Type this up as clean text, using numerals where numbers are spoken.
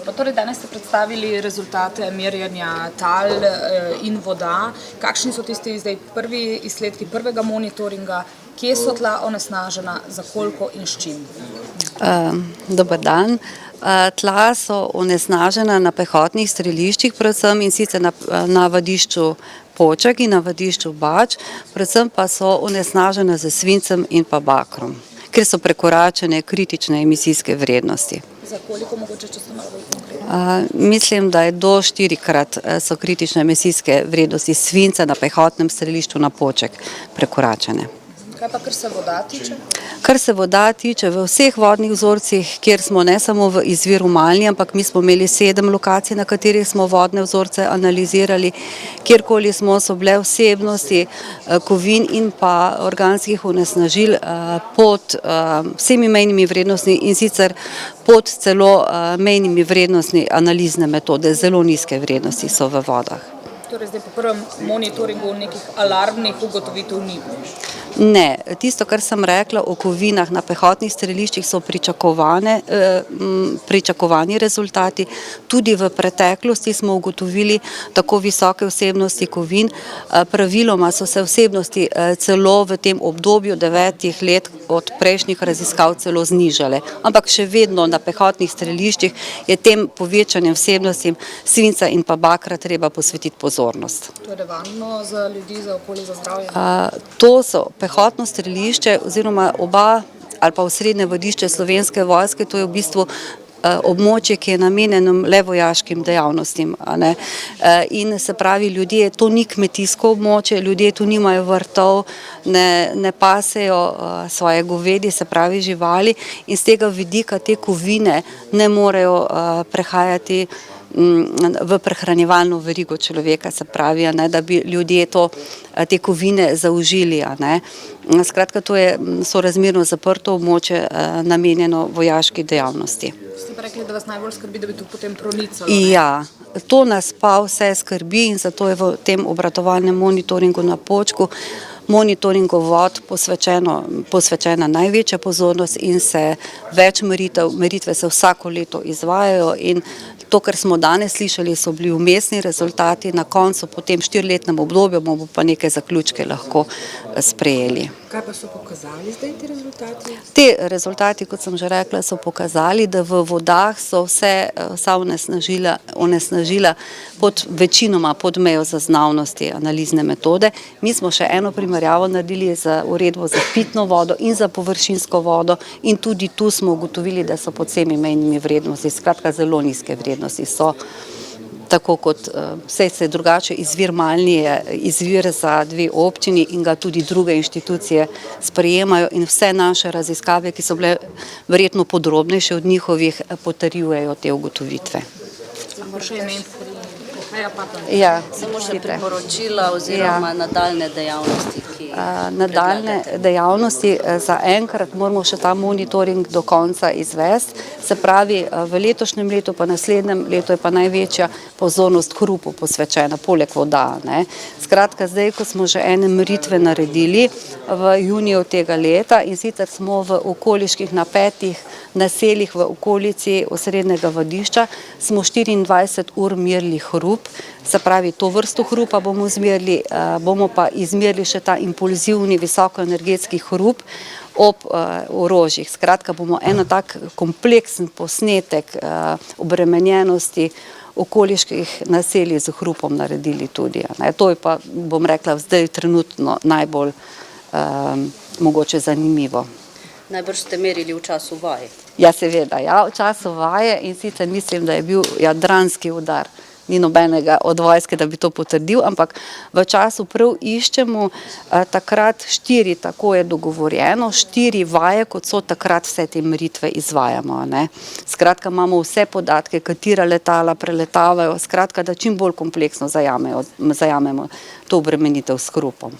Pa torej danes ste predstavili rezultate merjenja tal in voda. Kakšni so tisti zdaj prvi izsledki prvega monitoringa? Kje so tla onesnažena, za koliko in s čim? Dober dan. Tla so onesnažena na pehotnih streliščih, predvsem in sicer na vadišču Poček in na vadišču Bač, predvsem pa so onesnažena z svincem in pa bakrom, ker so prekoračene kritične emisijske vrednosti. Za koliko mogoče, če ste malo bolj konkretni? Mislim, da je do 4-krat so kritične emisijske vrednosti svinca na pehotnem strelišču na Poček prekoračene. Kaj pa, kar se voda tiče? Kar se voda tiče, v vseh vodnih vzorcih, kjer smo ne samo v izviru Malni, ampak mi smo imeli 7 lokacij, na katerih smo vodne vzorce analizirali, kjerkoli so bile vsebnosti kovin in pa organskih onesnažil pod vsemi mejnimi vrednostmi in sicer pod celo mejnimi vrednostmi analizne metode, zelo nizke vrednosti so v vodah. Torej zdaj po prvem monitoringu nekih alarmnih ugotovitev ni? Ne, tisto, kar sem rekla o kovinah na pehotnih streliščih, so pričakovani rezultati. Tudi v preteklosti smo ugotovili tako visoke vsebnosti kovin. Praviloma so se vsebnosti celo v tem obdobju 9 let od prejšnjih raziskav celo znižale. Ampak še vedno na pehotnih streliščih je tem povečanjem vsebnosti svinca in pa bakra treba posvetiti pozornost. To je relevantno za ljudi, za okolje, za zdravje? To so pehotno strelišče oziroma oba ali pa osrednje vadišče Slovenske vojske, to je v bistvu območje, ki je namenjeno le vojaškim dejavnostim. In se pravi, ljudje, to ni kmetijsko območje, ljudje tu nimajo vrtov, ne pasejo svoje govedi, se pravi živali, in z tega vidika te kovine ne morejo prehajati v prehranjevalno verigo človeka, se pravi, da bi ljudje te kovine zaužili. Skratka, to je sorazmerno zaprto območje namenjeno vojaški dejavnosti. Ste pa rekli, da vas najbolj skrbi, da bi tu potem pronicalo? Ja, to nas pa vse skrbi in zato je v tem obratovalnem monitoringu na Počku monitoringu vod posvečena največja pozornost in se več meritve se vsako leto izvajajo in to, kar smo danes slišali, so bili vmesni rezultati, na koncu po tem 4-letnem obdobju bomo pa neke zaključke lahko sprejeli. Kaj pa so pokazali zdaj ti rezultati? Te rezultati, kot sem že rekla, so pokazali, da v vodah so vsa onesnažila večinoma pod mejo zaznavnosti analizne metode. Mi smo še eno primerjavo naredili z uredbo za pitno vodo in za površinsko vodo in tudi tu smo ugotovili, da so pod vsemi mejnimi vrednosti, skratka zelo nizke vrednosti so. Tako kot vse se drugače izvir Malni je izvir za 2 občini in ga tudi druge inštitucije sprejemajo in vse naše raziskave, ki so bile verjetno podrobnejše od njihovih, potrjujejo te ugotovitve. Samo še imen? Ja, samo še priporočila oziroma nadaljne dejavnosti. Nadaljne dejavnosti, zaenkrat moramo še ta monitoring do konca izvesti, se pravi v letošnjem letu pa naslednjem letu je pa največja pozornost hrupu posvečena, poleg voda. Skratka, zdaj, ko smo že ene meritve naredili v juniju tega leta in sicer smo v okoliških na 5 naseljih v okolici osrednjega vadišča, smo 24 ur merili hrup, se pravi, to vrsto hrupa bomo izmerili, bomo pa izmerili še ta impulzivni visokoenergetski hrup ob orožjih. Skratka, bomo eno tak kompleksen posnetek obremenjenosti okoliških naselij z hrupom naredili tudi. To je pa, bom rekla, zdaj trenutno najbolj mogoče zanimivo. Najbrž ste merili v času vaje? Ja, seveda, v času vaje in sicer mislim, da je bil jadranski udar. Ni nobenega od vojske, da bi to potrdil, ampak v času prav iščemo takrat 4, tako je dogovorjeno, 4 vaje, kot so takrat vse te meritve izvajamo. Skratka, imamo vse podatke, katera letala preletavajo, skratka, da čim bolj kompleksno zajamemo to obremenitev s hrupom.